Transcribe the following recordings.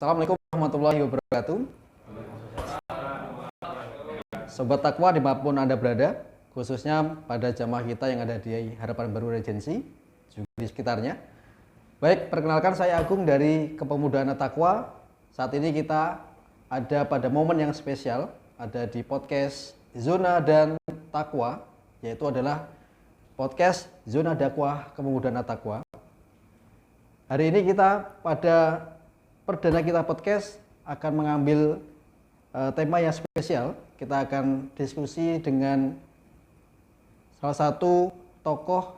Assalamualaikum warahmatullahi wabarakatuh. Sobat Takwa dimanapun Anda berada, khususnya pada jamaah kita yang ada di Harapan Baru Regency, juga di sekitarnya. Baik, perkenalkan saya Agung dari Kepemudaan Takwa. Saat ini kita ada pada momen yang spesial, ada di podcast Zona dan Takwa, yaitu adalah podcast Zona Dakwah Kepemudaan Takwa. Hari ini kita pada perdana kita podcast akan mengambil tema yang spesial. Kita akan diskusi dengan salah satu tokoh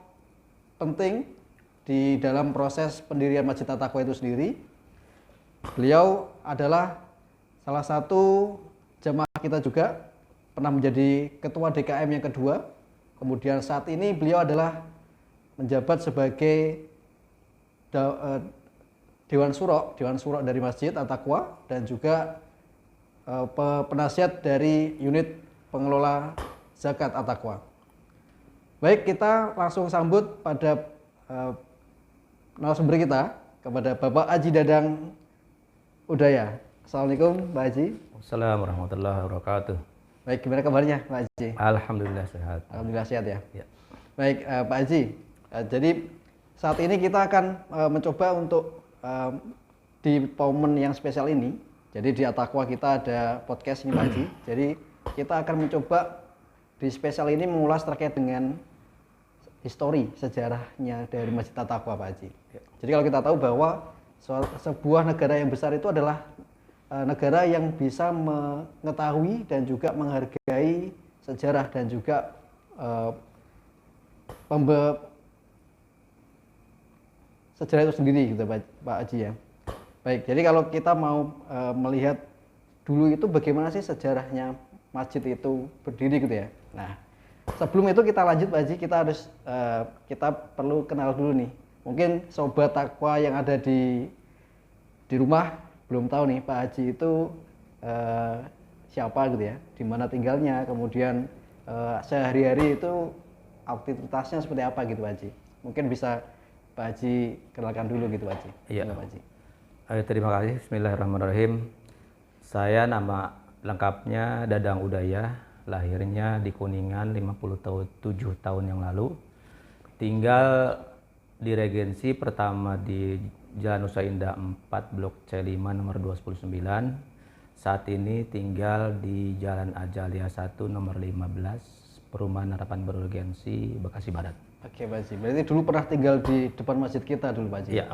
penting di dalam proses pendirian Masjid At-Taqwa itu sendiri. Beliau adalah salah satu jamaah kita juga, pernah menjadi ketua DKM yang kedua. Kemudian saat ini beliau adalah menjabat sebagai Dewan Syuro dari Masjid At-Taqwa dan juga penasihat dari unit pengelola zakat At-Taqwa. Baik, kita langsung sambut pada narasumber kita, kepada Bapak Haji Dadang Udaya. Assalamualaikum Pak Haji. Assalamualaikum warahmatullahi wabarakatuh. Baik, gimana kabarnya Pak Haji? Alhamdulillah sehat. Alhamdulillah sehat ya. Ya. Baik Pak Haji, jadi saat ini kita akan mencoba untuk di momen yang spesial ini. Jadi di At-Taqwa kita ada podcast ini Pak Haji. Jadi kita akan mencoba di spesial ini mengulas terkait dengan histori sejarahnya dari Masjid At-Taqwa Pak Haji. Jadi kalau kita tahu bahwa sebuah negara yang besar itu adalah negara yang bisa mengetahui dan juga menghargai sejarah dan juga sejarah itu sendiri gitu Pak Haji ya. Baik, jadi kalau kita mau melihat dulu itu bagaimana sih sejarahnya masjid itu berdiri gitu ya. Nah, sebelum itu kita lanjut Pak Haji, kita perlu kenal dulu nih. Mungkin sobat Takwa yang ada di rumah belum tahu nih Pak Haji itu siapa gitu ya, di mana tinggalnya, kemudian sehari-hari itu aktivitasnya seperti apa gitu Pak Haji. Mungkin bisa Pak Haji kenalkan dulu gitu Pak Haji. Iya. Pak Haji. Terima kasih. Bismillahirrahmanirrahim. Saya nama lengkapnya Dadang Udaya, lahirnya di Kuningan 57 tahun yang lalu. Tinggal di Regency pertama di Jalan Nusa Indah 4 Blok C5 nomor 299. Saat ini tinggal di Jalan Ajalia 1 nomor 15 Perumahan Harapan Baru Regency, Bekasi Barat. Oke Pak Haji, berarti dulu pernah tinggal di depan masjid kita dulu Pak Haji? Iya.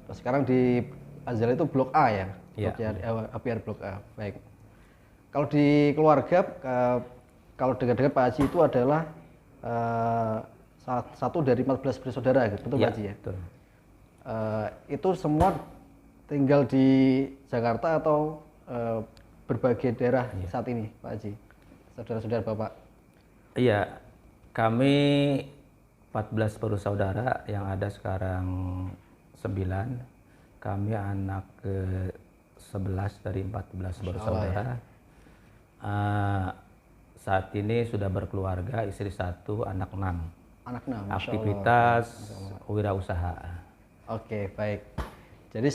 Terus sekarang di Azalia itu Blok A ya? Iya. APR Blok A, baik. Kalau di keluarga, kalau dengar-dengar Pak Haji itu adalah satu dari 14 bersaudara, betul Pak Haji ya? Betul. Itu semua tinggal di Jakarta atau berbagai daerah saat ini Pak Haji? Saudara-saudara Bapak? Iya, kami 14 bersaudara, yang ada sekarang 9. Kami anak ke-11 dari 14 bersaudara. Saat ini sudah berkeluarga, istri 1, anak 6. Anak 6, aktivitas wirausaha. Oke, baik. Jadi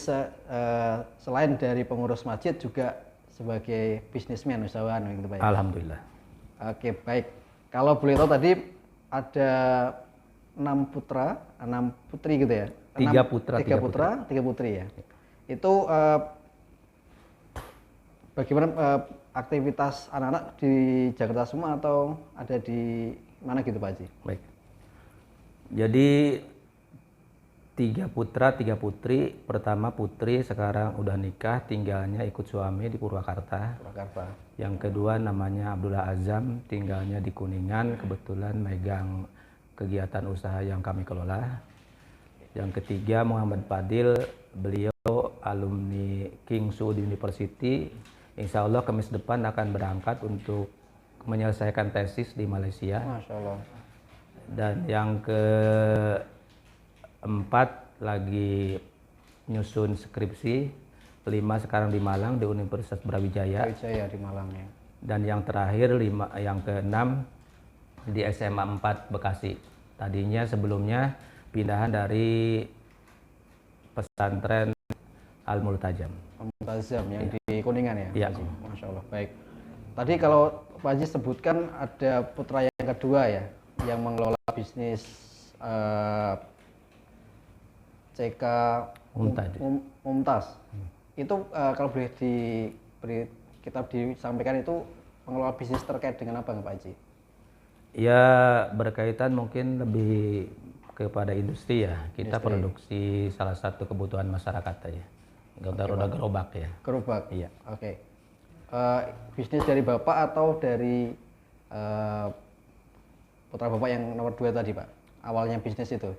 selain dari pengurus masjid juga sebagai bisnismen, usahawan gitu Pak. Alhamdulillah. Oke, baik. Kalau boleh tahu tadi ada 6 putra, 6 putri gitu ya? 3 putra, 3 putri ya. Itu bagaimana aktivitas anak-anak di Jakarta semua atau ada di mana gitu Pak Haji? Baik. Jadi 3 putra, 3 putri. Pertama putri sekarang udah nikah, tinggalnya ikut suami di Purwakarta. Yang kedua namanya Abdullah Azam, tinggalnya di Kuningan, kebetulan megang kegiatan usaha yang kami kelola. Yang ketiga Muhammad Fadil, beliau alumni King Saud University. Insya Allah Kamis depan akan berangkat untuk menyelesaikan tesis di Malaysia. Masya Allah. Dan yang keempat lagi nyusun skripsi. 5 sekarang di Malang di Universitas Brawijaya. Brawijaya di Malang ya. Dan yang terakhir yang ke-6 di SMA 4 Bekasi. Tadinya sebelumnya pindahan dari pesantren Al Multajam. Multazam yang di Kuningan ya? Iya. Pak Haji? Masya Allah, baik. Tadi kalau Pak Haji sebutkan ada putra yang kedua ya, yang mengelola bisnis CK Mumtaz. Mumtaz. Itu kalau boleh kita disampaikan itu mengelola bisnis terkait dengan apa Pak Haji? Ya berkaitan mungkin lebih kepada industri ya. Kita produksi salah satu kebutuhan masyarakat aja. Roda gerobak ya. Gerobak? Iya. Oke. Bisnis dari Bapak atau dari putra Bapak yang nomor 2 tadi Pak? Awalnya bisnis itu?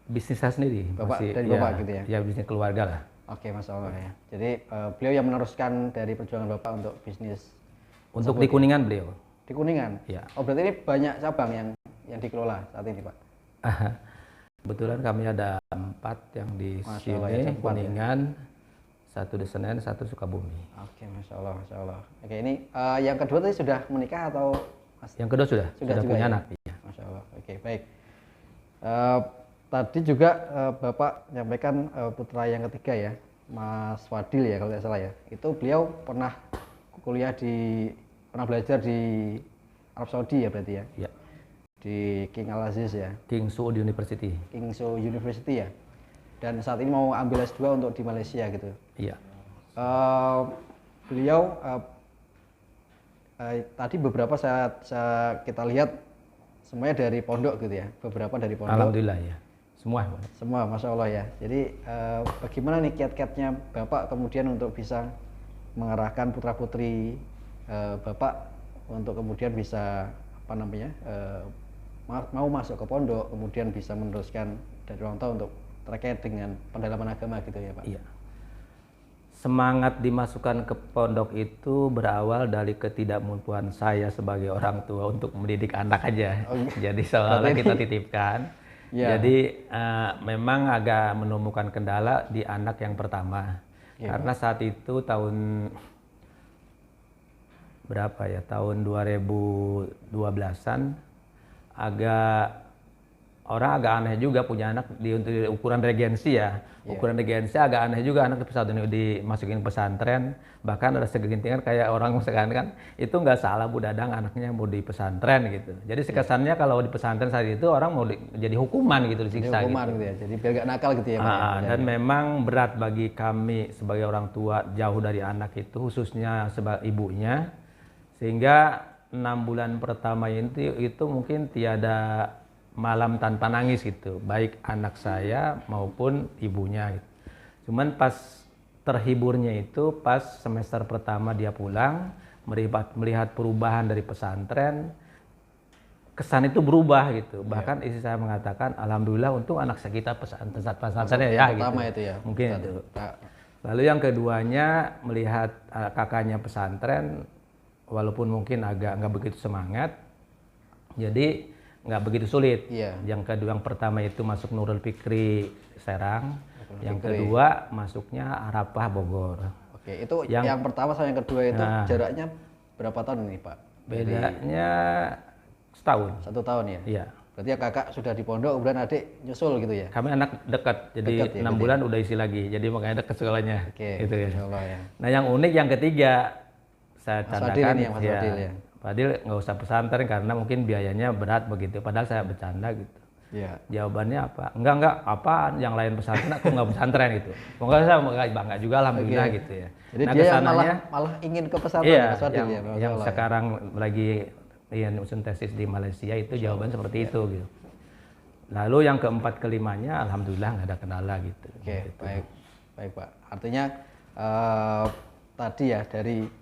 Bisnis saya sendiri. Bapak, masih, dari ya, Bapak gitu ya? Ya bisnis keluarga lah. Oke, Masya Allah ya. Jadi beliau yang meneruskan dari perjuangan Bapak untuk bisnis. Untuk di Kuningan beliau. Di Kuningan? Iya. Oh berarti ini banyak cabang yang dikelola saat ini Pak? Kebetulan kami ada 4 yang di Masya Allah, sini, ya, Kuningan, 1 di Senen, 1 Sukabumi. Oke, Masya Allah, Masya Allah. Oke, ini yang kedua tadi sudah menikah atau masih? Yang kedua sudah punya ya? anak. Iya. Masya Allah. Oke, baik. Tadi juga Bapak menyampaikan putra yang ketiga ya, Mas Fadil ya kalau tidak salah ya. Itu beliau pernah pernah belajar di Arab Saudi ya berarti ya? Iya. Di King Al Aziz ya? King Saud University. King Saud University ya? Dan saat ini mau ambil S2 untuk di Malaysia gitu? Iya. Beliau tadi beberapa kita lihat semuanya dari pondok gitu ya? Beberapa dari pondok. Alhamdulillah ya. Semua. Semua, Masya Allah ya. Jadi bagaimana nih kiat-kiatnya Bapak kemudian untuk bisa mengarahkan putra-putri Bapak untuk kemudian bisa mau masuk ke pondok, kemudian bisa meneruskan dari orang tua untuk terkait dengan pendalaman agama gitu ya Pak? Iya. Semangat dimasukkan ke pondok itu berawal dari ketidakmampuan saya sebagai orang tua untuk mendidik anak aja. Oh, jadi seolah-olah kita titipkan. Ya. Jadi memang agak menemukan kendala di anak yang pertama. Ya, karena saat itu tahun berapa ya? Tahun 2012-an orang agak aneh juga punya anak di ukuran regensi ya. Ukuran regensi agak aneh juga anak dimasukin pesantren. Bahkan ada segelintingan kayak orang sekarang kan itu nggak salah Bu Dadang anaknya mau di pesantren gitu. Jadi kesannya kalau di pesantren saat itu orang mau jadi hukuman gitu, disiksa hukuman gitu ya. Jadi biar nggak nakal gitu ya Pak. Dan memang berat bagi kami sebagai orang tua jauh dari anak itu, khususnya sebagai ibunya. Sehingga 6 bulan pertama itu mungkin tiada malam tanpa nangis gitu, baik anak saya maupun ibunya gitu. Cuman pas terhiburnya itu pas semester pertama dia pulang, melihat perubahan dari pesantren, kesan itu berubah gitu. Bahkan istri saya mengatakan alhamdulillah untung anak kita pesantren ya gitu. Pertama itu ya. Mungkin itu. Lalu yang keduanya melihat kakaknya pesantren, walaupun mungkin agak nggak begitu semangat, jadi nggak begitu sulit. Yang kedua, yang pertama itu masuk Nurul Fikri Serang, yang kedua masuknya Arafah Bogor. Oke, itu yang pertama sama yang kedua itu jaraknya berapa tahun nih Pak? Bedanya setahun. 1 tahun ya? Iya. Berarti ya kakak sudah di pondok, kemudian adik nyusul gitu ya? Kami anak dekat, jadi 6 bulan udah isi lagi, jadi makanya dekat sekolahnya. Oke, gitu ya. Allah ya. Nah yang unik yang ketiga, saya candakan Mas Fadil ya. Fadil nggak usah pesantren karena mungkin biayanya berat begitu. Padahal saya bercanda gitu. Iya. Jawabannya apa? Enggak, apaan? Yang lain pesantren, aku nggak pesantren gitu. Pokoknya saya bangga juga alhamdulillah gitu ya. Jadi dia yang malah ingin ke pesantren Mas Fadil ya? Yang sekarang lagi usun tesis di Malaysia itu jawaban seperti itu gitu. Lalu yang keempat kelimanya alhamdulillah nggak ada kendala gitu. Oke, gitu. Baik Pak. Artinya tadi ya dari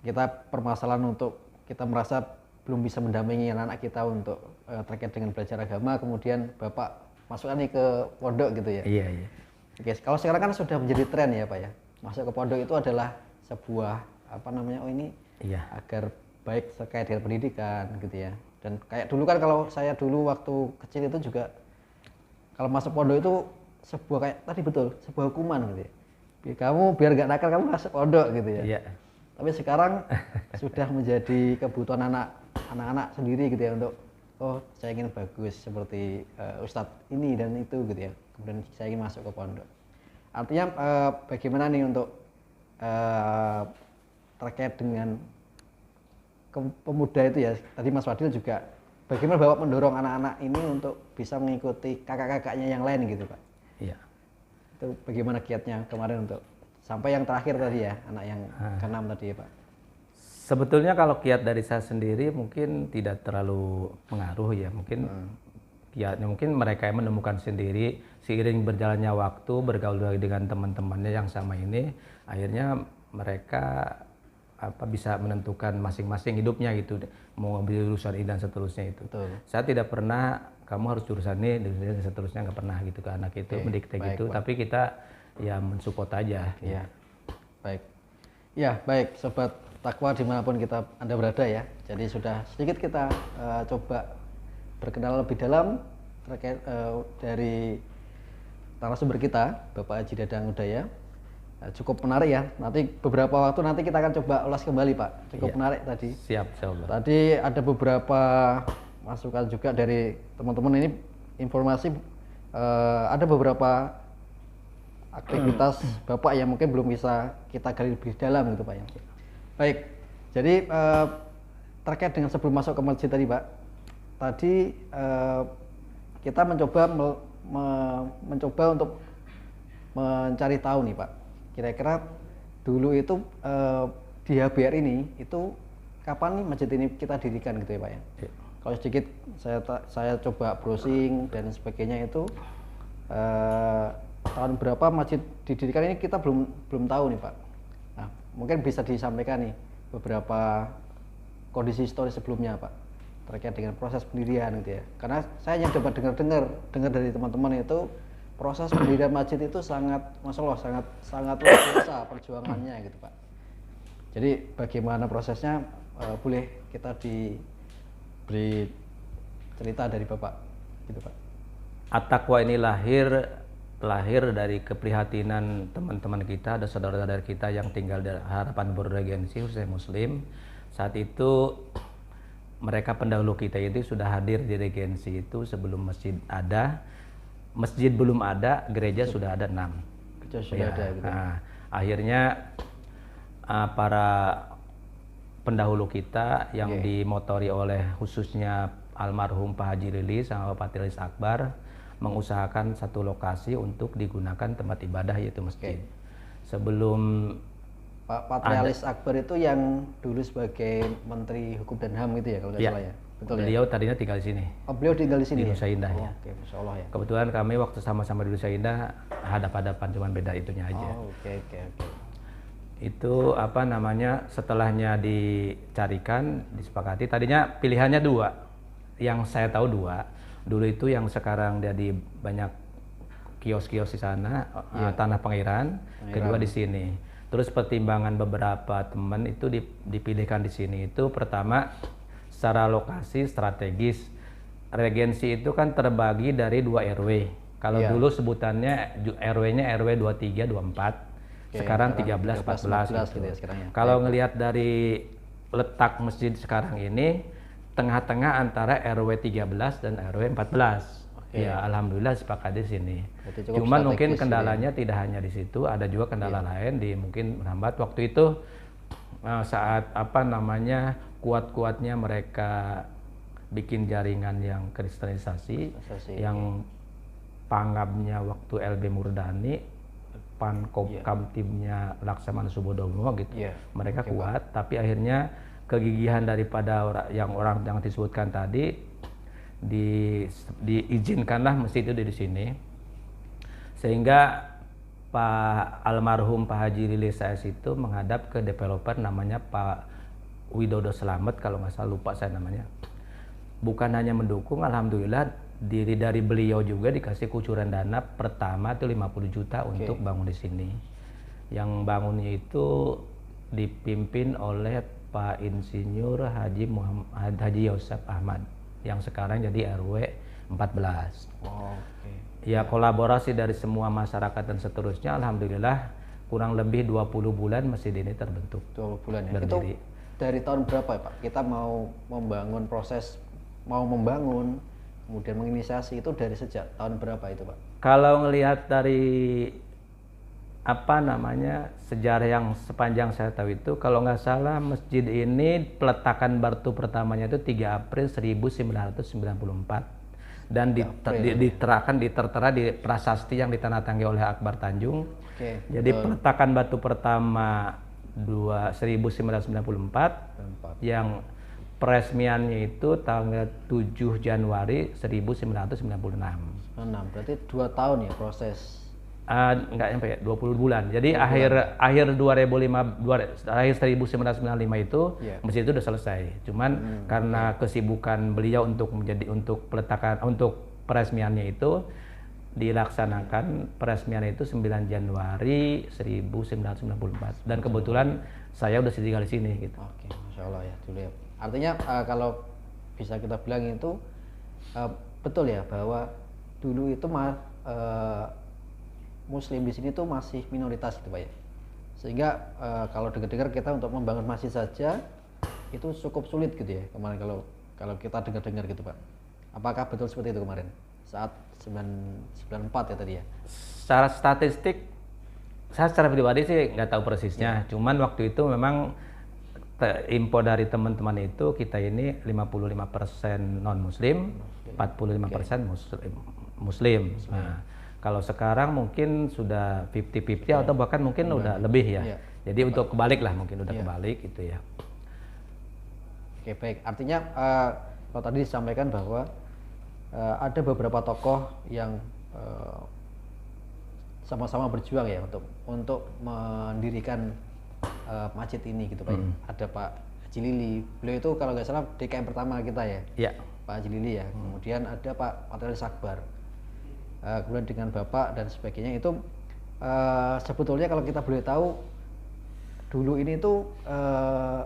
kita permasalahan untuk kita merasa belum bisa mendampingi anak kita untuk terkait dengan belajar agama, kemudian Bapak masukkan nih ke pondok gitu ya? Iya. Oke, kalau sekarang kan sudah menjadi tren ya Pak ya, masuk ke pondok itu adalah sebuah agar baik terkait dengan pendidikan gitu ya. Dan kayak dulu kan kalau saya dulu waktu kecil itu juga kalau masuk pondok itu sebuah kayak tadi betul sebuah hukuman gitu ya. Kamu biar nggak nakal kamu masuk pondok gitu ya. Iya. Tapi sekarang sudah menjadi kebutuhan anak-anak sendiri gitu ya untuk saya ingin bagus seperti ustadz ini dan itu gitu ya. Kemudian saya ingin masuk ke pondok. Artinya bagaimana nih untuk terkait dengan pemuda itu ya, tadi Mas Fadil juga bagaimana Bapak mendorong anak-anak ini untuk bisa mengikuti kakak-kakaknya yang lain gitu Pak? Iya. Itu bagaimana kiatnya kemarin untuk sampai yang terakhir tadi ya, anak yang keenam tadi ya Pak? Sebetulnya kalau kiat dari saya sendiri mungkin tidak terlalu pengaruh ya, mungkin kiatnya mungkin mereka yang menemukan sendiri seiring berjalannya waktu, bergaul dengan teman-temannya yang sama ini, akhirnya mereka bisa menentukan masing-masing hidupnya gitu, mau ambil jurusan ini dan seterusnya itu. Betul. Saya tidak pernah kamu harus jurusan ini dan seterusnya, nggak pernah gitu ke anak itu, mendikte gitu, tapi kita ya mensupport aja. Iya. Baik. Ya baik Sobat Takwa dimanapun Anda berada ya. Jadi sudah sedikit kita coba berkenal lebih dalam terkait dari narasumber kita, Bapak Haji Dadang Udaya. Cukup menarik ya. Nanti beberapa waktu nanti kita akan coba ulas kembali Pak. Cukup menarik tadi. Siap, insyaallah. Tadi ada beberapa masukan juga dari teman-teman ini, informasi ada beberapa aktivitas Bapak yang mungkin belum bisa kita gali lebih dalam gitu Pak ya. Baik. Jadi terkait dengan sebelum masuk ke masjid tadi Pak. Tadi kita mencoba untuk mencari tahu nih Pak. Kira-kira dulu itu di HBR ini itu kapan nih masjid ini kita dirikan gitu ya Pak ya? Kalau sedikit saya coba browsing dan sebagainya itu tahun berapa masjid didirikan ini kita belum tahu nih Pak. Nah, mungkin bisa disampaikan nih beberapa kondisi historis sebelumnya Pak terkait dengan proses pendirian gitu ya. Karena saya yang dapat dengar dari teman-teman itu proses pendirian masjid itu sangat, masya Allah, sangat luar biasa perjuangannya gitu Pak. Jadi bagaimana prosesnya, boleh kita diberi cerita dari Bapak gitu Pak. At-Taqwa ini lahir dari keprihatinan teman-teman kita, ada saudara-saudara kita yang tinggal di Harapan Baru Regensi khususnya Muslim. Saat itu mereka pendahulu kita itu sudah hadir di Regensi itu sebelum masjid ada. Masjid belum ada, gereja sudah ada 6. Gereja sudah ada gitu. Nah, akhirnya para pendahulu kita yang dimotori oleh khususnya almarhum Pak Haji Lilis sama Pak Tilis Akbar mengusahakan satu lokasi untuk digunakan tempat ibadah yaitu masjid. Sebelum Pak Tilis Akbar itu yang dulu sebagai Menteri Hukum dan HAM gitu ya kalau nggak salah ya. Betul beliau ya? tadinya tinggal di sini. Oh, beliau tinggal di sini di Nusa Indah ya? ya. Oke, Masya Allah ya. Kebetulan kami waktu sama-sama di Nusa Indah hadap-hadapan, cuman beda itunya aja. Oke. Itu setelahnya dicarikan, disepakati. Tadinya pilihannya 2. Yang saya tahu 2. Dulu itu yang sekarang jadi banyak kios-kios di sana, Tanah Pangeran. Kedua di sini. Terus pertimbangan beberapa teman itu dipilihkan di sini. Itu pertama secara lokasi strategis. Regensi itu kan terbagi dari 2 RW. Kalau dulu sebutannya RW-nya RW 23, 24. Sekarang 13, 14 gitu. Gitu ya sekarang ya. Kalau ngelihat dari letak masjid sekarang ini tengah-tengah antara RW 13 dan RW 14. Ya alhamdulillah sepakat di sini. Cuman mungkin kendalanya tidak hanya di situ, ada juga kendala lain di mungkin merambat waktu itu saat kuat-kuatnya mereka bikin jaringan yang kristenisasi. Yang pangapnya waktu LB Murdani, Kamtimnya Laksamana Subodomo gitu. Mereka kuat, tapi akhirnya kegigihan daripada orang yang disebutkan tadi diizinkanlah masjid itu di sini. Sehingga Pak almarhum Pak Haji Lilis saya itu menghadap ke developer namanya Pak Widodo Selamet kalau nggak salah, lupa saya namanya. Bukan hanya mendukung, alhamdulillah dari beliau juga dikasih kucuran dana pertama itu 50 juta untuk bangun di sini. Yang bangunnya itu dipimpin oleh Pak Insinyur Haji Yosef Ahmad yang sekarang jadi RW 14. Ya kolaborasi dari semua masyarakat dan seterusnya, alhamdulillah kurang lebih 20 bulan masjid ini terbentuk. 20 bulan ya. Berdiri. Itu dari tahun berapa ya Pak? Kita mau membangun kemudian menginisiasi itu dari sejak tahun berapa itu Pak? Kalau ngelihat dari apa namanya, sejarah yang sepanjang saya tahu itu, kalau nggak salah masjid ini peletakan batu pertamanya itu 3 April 1994 dan ditertera di prasasti yang ditandatangani oleh Akbar Tanjung. Jadi peletakan batu pertama 1994 yang peresmiannya itu tanggal 7 Januari 1996. Berarti 2 tahun ya proses. Nggak sampai ya, 20 bulan. Jadi akhir 1995 itu masjid itu udah selesai. Cuman karena kesibukan beliau untuk peletakan untuk peresmiannya itu dilaksanakan peresmian itu 9 Januari 1994 dan kebetulan saya udah tinggal di sini gitu. Oke, Masya Allah ya dulu ya. Artinya kalau bisa kita bilang itu betul ya bahwa dulu itu Muslim di sini tuh masih minoritas gitu Pak ya. Sehingga kalau dengar-dengar kita untuk membangun masjid saja itu cukup sulit gitu ya kemarin kalau kita dengar-dengar gitu Pak. Apakah betul seperti itu kemarin saat 94 ya tadi ya? Secara statistik saya secara pribadi sih nggak tahu persisnya. Cuman waktu itu memang info dari teman-teman itu kita ini 55% non muslim, 45% muslim. Nah, kalau sekarang mungkin sudah 50-50 atau bahkan mungkin udah lebih ya. Jadi untuk kebalik lah mungkin udah kebalik gitu ya. Oke baik, artinya kalau tadi disampaikan bahwa ada beberapa tokoh yang sama-sama berjuang ya untuk mendirikan masjid ini gitu Pak. Ada Pak Haji Lili, beliau itu kalau nggak salah DKM pertama kita ya. Iya. Pak Haji Lili ya. Kemudian ada Pak Patrialis Akbar. Kemudian dengan Bapak dan sebagainya itu sebetulnya kalau kita boleh tahu dulu ini tuh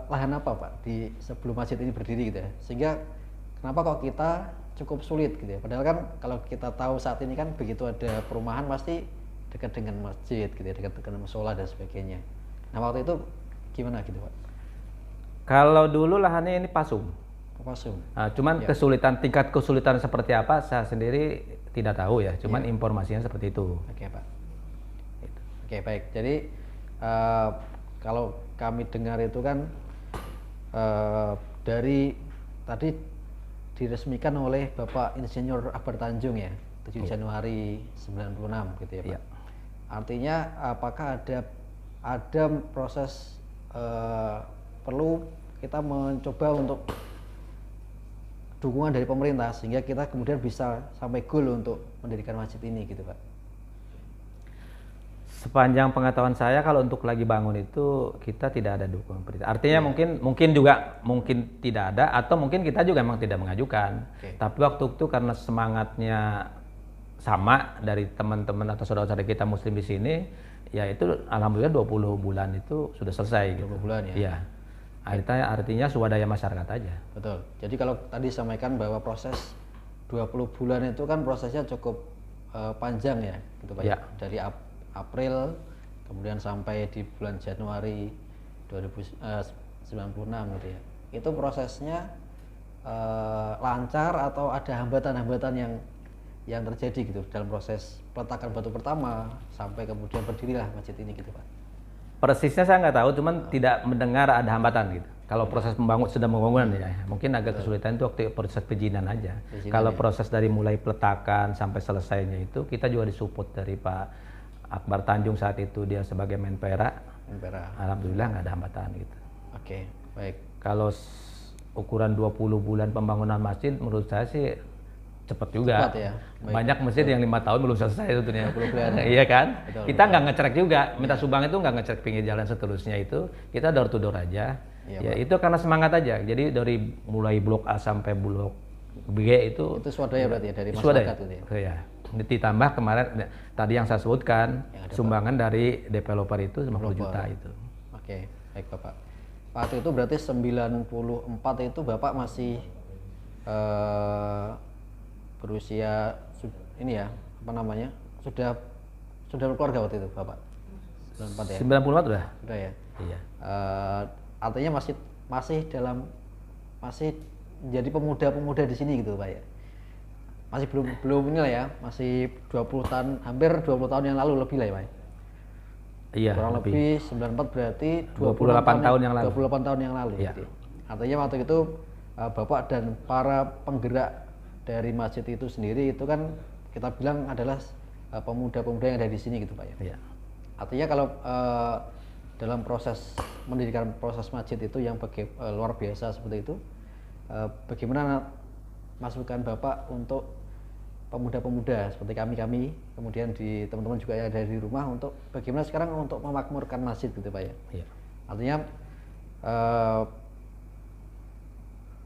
lahan apa Pak di sebelum masjid ini berdiri gitu ya, sehingga kenapa kok kita cukup sulit gitu ya, padahal kan kalau kita tahu saat ini kan begitu ada perumahan pasti dekat dengan masjid gitu ya, dekat dengan musola dan sebagainya. Nah waktu itu gimana gitu Pak? Kalau dulu lahannya ini pasung. Pasung. Nah, cuman tingkat kesulitan seperti apa saya sendiri tidak tahu ya, cuman informasinya seperti itu. Oke Pak. Oke baik, jadi kalau kami dengar itu kan dari tadi diresmikan oleh Bapak Insinyur Akbar Tanjung ya 7 Januari 96 gitu ya Pak. Artinya apakah ada proses perlu kita mencoba untuk dukungan dari pemerintah sehingga kita kemudian bisa sampai goal untuk mendirikan masjid ini gitu Pak? Sepanjang pengetahuan saya kalau untuk lagi bangun itu kita tidak ada dukungan pemerintah. Artinya mungkin tidak ada atau mungkin kita juga memang tidak mengajukan. Tapi waktu itu karena semangatnya sama dari teman-teman atau saudara-saudara kita muslim di sini, ya itu alhamdulillah 20 bulan itu sudah selesai 20 gitu. bulan ya. Iya. Artinya swadaya masyarakat aja. Betul. Jadi kalau tadi sampaikan bahwa proses 20 bulan itu kan prosesnya cukup panjang ya, gitu Pak. Ya. Dari April kemudian sampai di bulan Januari 1996 gitu ya. Itu prosesnya lancar atau ada hambatan-hambatan yang terjadi gitu dalam proses peletakan batu pertama sampai kemudian berdirilah masjid ini gitu Pak? Persisnya saya nggak tahu, cuman tidak mendengar ada hambatan gitu. Kalau proses pembangunan ya, mungkin agak kesulitan itu waktu proses perizinan aja. Kalau proses dari mulai peletakan sampai selesainya itu kita juga disupport dari Pak Akbar Tanjung saat itu dia sebagai Menpora. Alhamdulillah nggak ada hambatan gitu. Oke, baik. Kalau ukuran 20 bulan pembangunan masjid menurut saya sih cepat juga. Cepat ya. Banyak masjid yang 5 tahun belum selesai sebetulnya. Iya kan? Betul, kita nggak ngecek juga. Minta sumbang itu nggak ngecek pinggir jalan seterusnya itu. Kita door to door aja. Ya itu karena semangat aja. Jadi dari mulai blok A sampai blok B itu swadaya berarti ya dari masyarakat itu ya. Iya. Ditambah kemarin tadi yang saya sebutkan sumbangan dari developer itu 50 juta itu. Oke, baik Bapak. Waktu itu berarti 94 itu Bapak masih berusia ini ya, apa namanya? Sudah berkeluarga waktu itu Bapak? 94 ya? 94 udah? Udah ya? Iya. Artinya masih jadi pemuda-pemuda di sini gitu Pak ya? Masih belum ini lah ya, masih 20 tahun, hampir 20 tahun yang lalu lebih lah ya Pak? Iya, kurang lebih 94 berarti 28 tahun yang lalu. 28 tahun yang lalu. Iya. Gitu. Artinya waktu itu Bapak dan para penggerak dari masjid itu sendiri itu kan kita bilang adalah pemuda-pemuda yang ada di sini gitu Pak ya. Iya. Artinya kalau dalam proses mendirikan proses masjid itu yang luar biasa seperti itu, bagaimana masukan Bapak untuk pemuda-pemuda seperti kami, kemudian di teman-teman juga yang ada di rumah untuk bagaimana sekarang untuk memakmurkan masjid gitu Pak ya. Iya. Artinya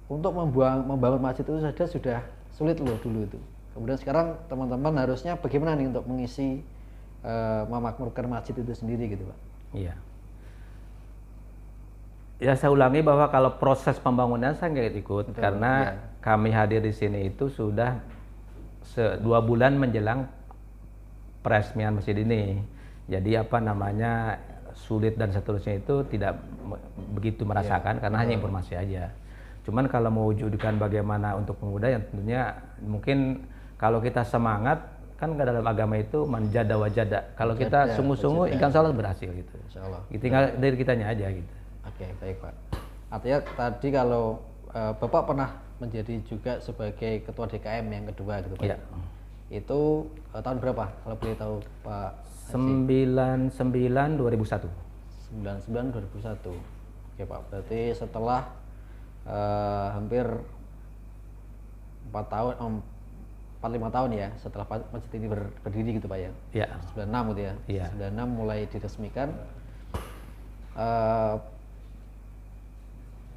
untuk membangun masjid itu saja sudah sulit loh dulu itu. Kemudian sekarang teman-teman harusnya bagaimana nih untuk mengisi memakmurkan masjid itu sendiri gitu Pak. Iya. Ya saya ulangi bahwa kalau proses pembangunan saya nggak ikut. Betul, karena ya. Kami hadir di sini itu sudah 2 bulan menjelang peresmian masjid ini. Jadi apa namanya sulit dan seterusnya itu tidak begitu merasakan karena hanya informasi aja. Cuman kalau mewujudkan bagaimana untuk pemuda yang tentunya mungkin kalau kita semangat kan dalam agama itu manjada wajada. Kalau kita sungguh-sungguh insya Allah berhasil gitu. Insyaallah. Tinggal dari kitanya aja gitu. Oke, baik Pak. Artinya tadi kalau Bapak pernah menjadi juga sebagai ketua DKM yang kedua gitu Pak. Iya. Itu tahun berapa kalau boleh tahu Pak? 99 2001. 99 2001. Oke Pak, berarti setelah hampir 4-5 tahun ya setelah masjid ini berdiri gitu Pak ya. Iya. 96 gitu ya. Iya. 96 mulai diresmikan.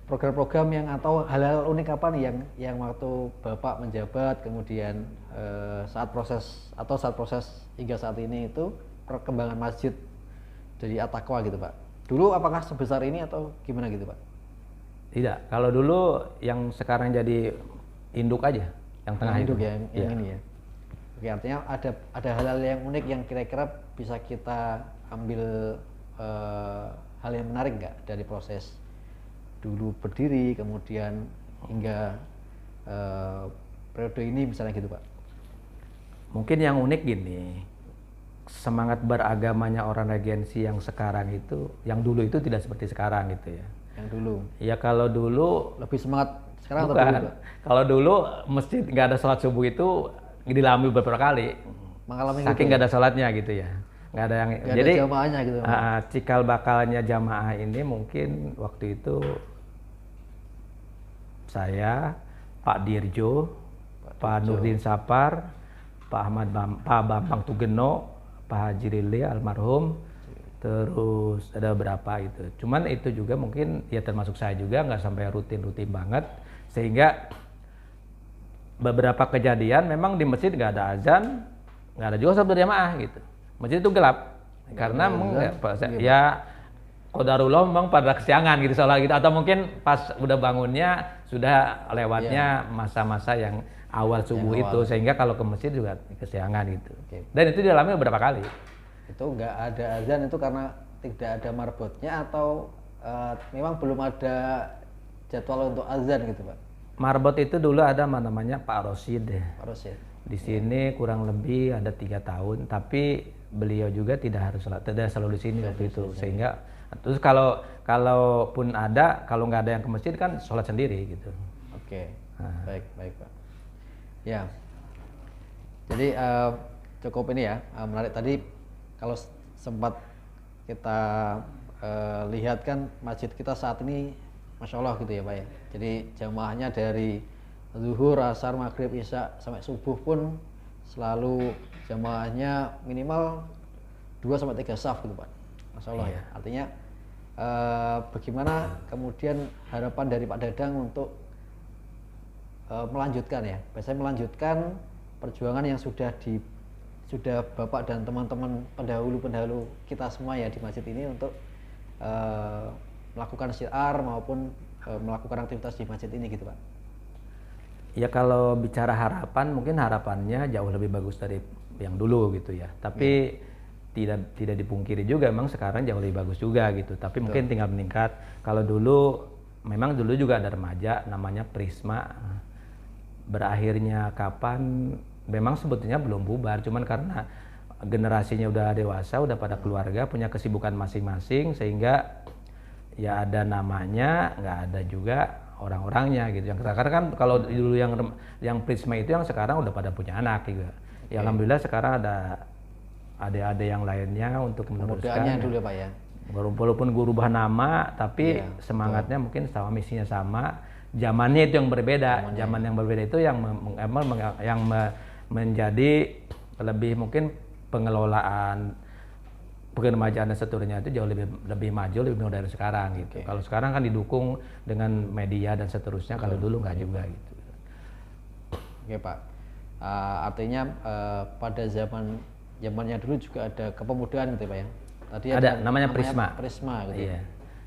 Program-program yang atau hal-hal unik apa nih yang waktu Bapak menjabat kemudian saat proses hingga saat ini itu perkembangan masjid dari At-Taqwa gitu Pak. Dulu apakah sebesar ini atau gimana gitu Pak? Tidak, kalau dulu yang sekarang jadi induk aja, yang tengah induk itu. Yang ini ya. Oke, artinya ada hal-hal yang unik yang kira-kira bisa kita ambil hal yang menarik nggak dari proses dulu berdiri kemudian hingga periode ini misalnya gitu Pak? Mungkin yang unik gini, semangat beragamanya orang Regensi yang sekarang itu, yang dulu itu tidak seperti sekarang gitu ya. Yang dulu? Ya kalau dulu lebih semangat sekarang bukan. Atau dulu? Kalau dulu masjid nggak ada sholat subuh itu dilalui beberapa kali. Mengalami saking nggak ada sholatnya gitu ya. Nggak ada yang gak jadi ada jamaahnya gitu. Cikal bakalnya jamaah ini mungkin waktu itu saya, Pak Dirjo, Pak Nurdin Sapar, Pak Bambang Tugeno, Pak Haji Lili almarhum, terus ada beberapa itu. Cuman itu juga mungkin ya termasuk saya juga nggak sampai rutin banget sehingga beberapa kejadian memang di masjid nggak ada azan, nggak ada juga sholat berjamaah gitu. Masjid itu gelap karena ya qadarullah memang pada kesiangan gitu sholat gitu atau mungkin pas udah bangunnya sudah lewatnya masa-masa yang awal subuh itu sehingga kalau ke masjid juga kesiangan gitu. Dan itu dialami beberapa kali. Itu nggak ada azan itu karena tidak ada marbotnya atau memang belum ada jadwal untuk azan gitu Pak? Marbot itu dulu ada namanya Pak Rosid. Pak Rosid. Di sini kurang lebih ada 3 tahun, tapi beliau juga tidak harus sholat, tidak selalu di sini waktu itu, sehingga terus kalaupun ada, kalau nggak ada yang ke masjid kan sholat sendiri gitu. Oke, baik Pak. Ya, jadi cukup ini ya menarik tadi kalau sempat kita lihat kan masjid kita saat ini, masya Allah gitu ya Pak ya. Jadi jamaahnya dari zuhur, asar, maghrib, isya sampai subuh pun selalu jamaahnya minimal 2-3 saf gitu Pak. Masya Allah ya. Artinya bagaimana kemudian harapan dari Pak Dadang untuk melanjutkan ya, biasanya melanjutkan perjuangan yang sudah Bapak dan teman-teman pendahulu kita semua ya di masjid ini untuk melakukan syiar maupun melakukan aktivitas di masjid ini gitu Pak. Ya kalau bicara harapan, mungkin harapannya jauh lebih bagus dari yang dulu gitu ya. Tapi tidak dipungkiri juga memang sekarang jauh lebih bagus juga gitu. Tapi mungkin tinggal meningkat. Kalau dulu memang dulu juga ada remaja namanya Prisma. Berakhirnya kapan? Memang sebetulnya belum bubar, cuman karena generasinya udah dewasa, udah pada keluarga, punya kesibukan masing-masing, sehingga ya ada namanya, nggak ada juga orang-orangnya gitu. Yang sekarang kan kalau dulu yang Prisma itu yang sekarang udah pada punya anak juga. Ya alhamdulillah sekarang ada yang lainnya untuk meneruskan. Kemudaannya dulu ya Pak ya. Walaupun gue rubah nama, tapi semangatnya mungkin sama, misinya sama. Zamannya itu yang berbeda. Zaman yang berbeda itu yang menjadi lebih mungkin pengelolaan peremajaan dan seterusnya itu jauh lebih maju, lebih modern sekarang gitu. Kalau sekarang kan didukung dengan media dan seterusnya, kalau dulu nggak juga gitu. Oke Pak, artinya pada zamannya dulu juga ada kepemudaan gitu Pak ya? Tadi ada namanya Prisma. Prisma gitu. Iya.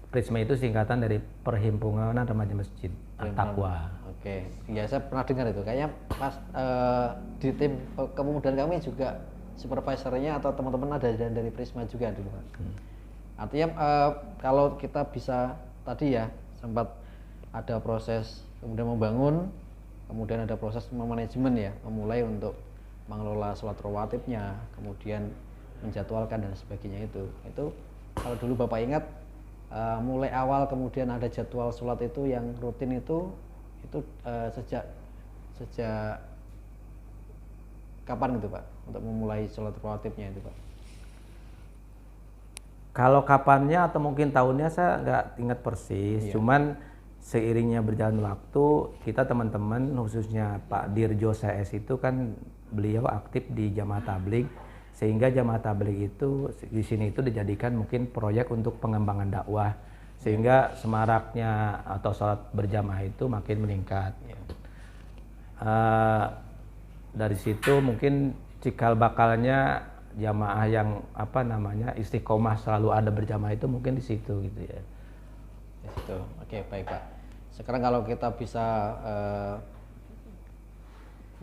Prisma itu singkatan dari Perhimpunan Remaja Masjid At-Taqwa. Oke, ya saya pernah dengar itu. Kayaknya pas di tim kepemudaan kami juga supervisornya atau teman-teman ada dari Prisma juga dulu Pak. Artinya kalau kita bisa tadi ya sempat ada proses kemudian membangun, kemudian ada proses manajemen ya, memulai untuk mengelola sholat rawatibnya, kemudian menjadwalkan dan sebagainya itu kalau dulu Bapak ingat mulai awal kemudian ada jadwal sholat itu yang rutin itu sejak kapan gitu Pak untuk memulai sholat rawatibnya itu Pak? Kalau kapannya atau mungkin tahunnya saya nggak ingat persis, cuman seiringnya berjalan waktu kita teman-teman khususnya Pak Dirjo CS itu kan beliau aktif di Jamaah Tabligh, sehingga Jamaah Tabligh itu di sini itu dijadikan mungkin proyek untuk pengembangan dakwah, sehingga semaraknya atau sholat berjamaah itu makin meningkat. Dari situ mungkin cikal bakalnya jamaah yang istiqomah selalu ada berjamaah itu mungkin di situ gitu ya. Di situ. Oke, baik Pak. Sekarang kalau kita bisa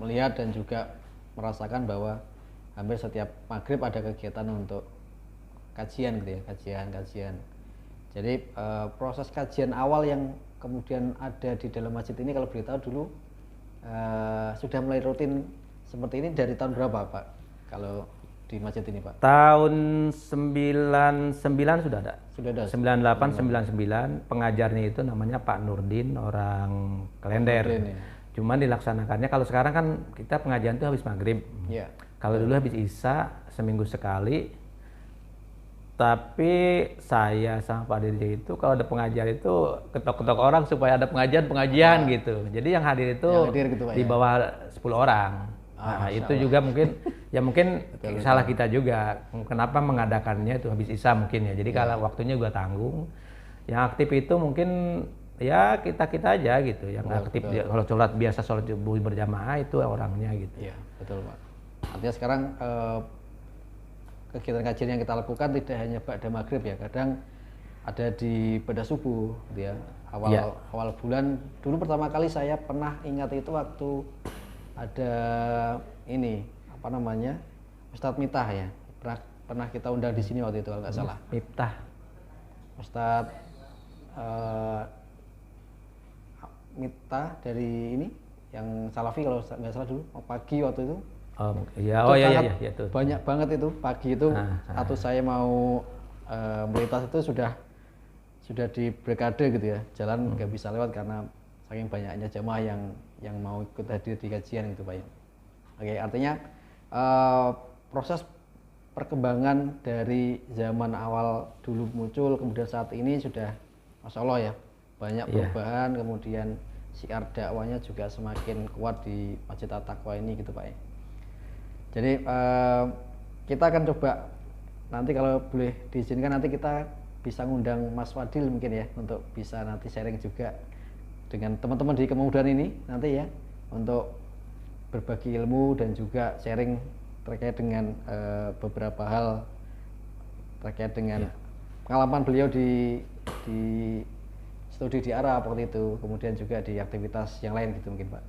melihat dan juga merasakan bahwa hampir setiap maghrib ada kegiatan untuk kajian gitu ya, kajian. Jadi proses kajian awal yang kemudian ada di dalam masjid ini kalau beritahu dulu sudah mulai rutin seperti ini dari tahun berapa Pak? Kalau di masjid ini Pak? Tahun 99 sudah ada. Sudah ada. 98, 99 pengajarnya itu namanya Pak Nurdin, orang Klender. Nurdin, ya. Cuman dilaksanakannya kalau sekarang kan kita pengajian itu habis maghrib. Iya. Kalau dulu habis isya seminggu sekali. Tapi saya sama Pak Dirjo itu kalau ada pengajian itu ketok-ketok orang supaya ada pengajian gitu. Jadi yang hadir itu gitu, Pak, di bawah 10 orang. Nah, itu juga mungkin salah kita juga. Kenapa mengadakannya itu habis isya mungkin ya. Jadi kalau waktunya juga tanggung. Yang aktif itu mungkin ya kita aja gitu. Yang aktif kalau sholat biasa sholat berjamaah itu orangnya gitu. Iya, betul Pak. Artinya sekarang kegiatan kajian yang kita lakukan tidak hanya pada maghrib ya, kadang ada di pada subuh gitu ya. Awal bulan dulu pertama kali saya pernah ingat itu waktu ada ini Ustadz Miftah ya, pernah kita undang di sini waktu itu kalau nggak salah. Miftah Ustadz Miftah dari ini yang Salafi kalau nggak salah dulu pagi waktu itu. Iya, itu. Banyak banget itu pagi itu atau saya mau melintas itu sudah di blokade gitu ya, jalan nggak bisa lewat karena saking banyaknya jamaah yang mau ikut hadir di kajian gitu Pak ya. Oke, artinya proses perkembangan dari zaman awal dulu muncul kemudian saat ini sudah Masya Allah ya banyak perubahan, kemudian syiar dakwahnya juga semakin kuat di Masjid At-Taqwa ini gitu Pak ya. Jadi kita akan coba nanti kalau boleh diizinkan nanti kita bisa ngundang Mas Fadil mungkin ya untuk bisa nanti sharing juga dengan teman-teman di kepemudaan ini nanti ya untuk berbagi ilmu dan juga sharing terkait dengan beberapa hal terkait dengan pengalaman beliau di studi di Arab waktu itu, kemudian juga di aktivitas yang lain gitu mungkin Pak.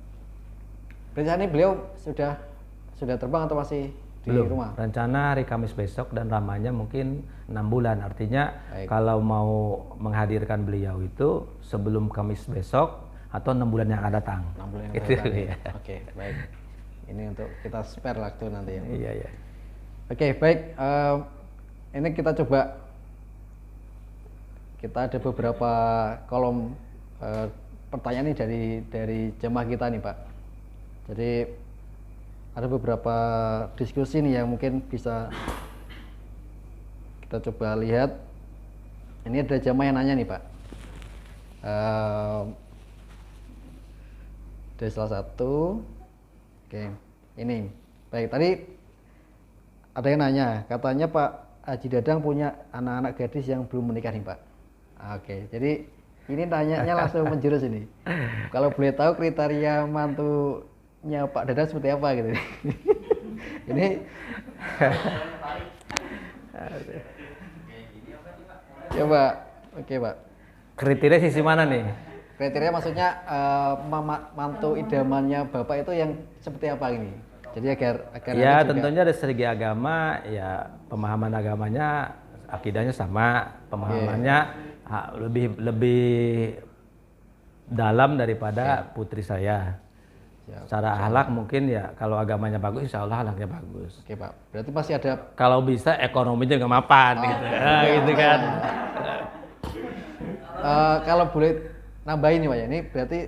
Rencana beliau sudah terbang atau masih di rumah? Rencana hari Kamis besok dan lamanya mungkin 6 bulan. Artinya kalau mau menghadirkan beliau itu sebelum Kamis besok atau 6 bulan yang akan datang. 6 bulan yang akan datang. Ya. Oke, baik. Ini untuk kita spare waktu nanti ya. Iya. Oke, baik. Ini kita coba, kita ada beberapa kolom pertanyaan nih dari jemaah kita nih Pak. Jadi ada beberapa diskusi nih yang mungkin bisa kita coba lihat. Ini ada jemaah yang nanya nih Pak. Dari salah satu. Oke, ini baik, tadi ada yang nanya, katanya Pak Haji Dadang punya anak-anak gadis yang belum menikah nih Pak. Oke, jadi ini tanyanya langsung menjurus ini. Kalau boleh tahu kriteria mantunya Pak Dadang seperti apa gitu. Ini coba, oke Pak. Kriteria sisi mana nih? Kriteria maksudnya mantu idamannya Bapak itu yang seperti apa ini? Jadi agar Ya juga... tentunya dari segi agama, ya pemahaman agamanya, akidahnya sama, pemahamannya lebih dalam daripada putri saya. Secara akhlak mungkin ya kalau agamanya bagus, insya Allah akhlaknya bagus. Oke Pak, berarti pasti ada. Kalau bisa ekonominya juga mapan gitu, gitu kan. Kalau boleh nambahin nih Pak ya, ini berarti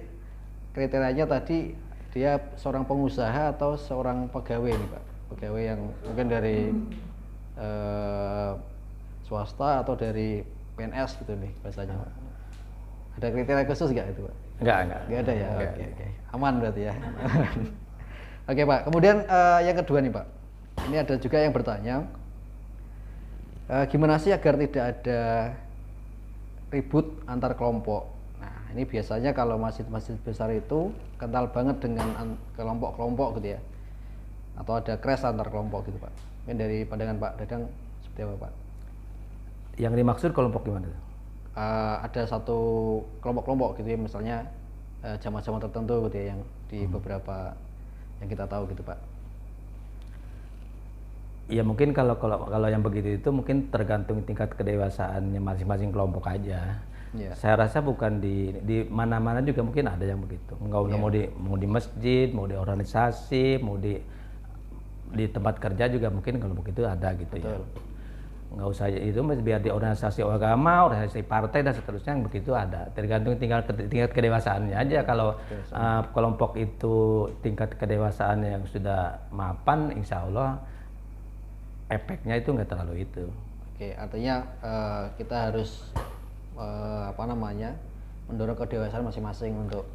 kriterianya tadi dia seorang pengusaha atau seorang pegawai nih Pak? Pegawai yang mungkin dari swasta atau dari PNS gitu nih bahasanya Pak. Ada kriteria khusus nggak itu Pak? Enggak. Nggak ada ya? Oke. Aman berarti ya. Oke Pak, kemudian yang kedua nih Pak. Ini ada juga yang bertanya, gimana sih agar tidak ada ribut antar kelompok? Nah, ini biasanya kalau masjid-masjid besar itu kental banget dengan kelompok-kelompok gitu ya. Atau ada crash antar kelompok gitu Pak. Mungkin dari pandangan Pak Dadang seperti apa Pak? Yang dimaksud kelompok gimana? Ada satu kelompok-kelompok gitu ya, misalnya jamaah-jamaah tertentu gitu ya, yang di beberapa yang kita tahu gitu Pak. Ya mungkin kalau yang begitu itu mungkin tergantung tingkat kedewasaannya masing-masing kelompok aja. Yeah. Saya rasa bukan di mana-mana juga mungkin ada yang begitu. Mau di masjid, mau di organisasi, mau di tempat kerja juga mungkin kalau begitu ada gitu. Betul. Ya. Nggak usah itu, biar di organisasi agama, organisasi partai dan seterusnya yang begitu ada. Tergantung tingkat kedewasaannya aja. Kalau kelompok itu tingkat kedewasaannya yang sudah mapan, insya Allah efeknya itu nggak terlalu itu. Oke, artinya kita harus mendorong kedewasaan masing-masing untuk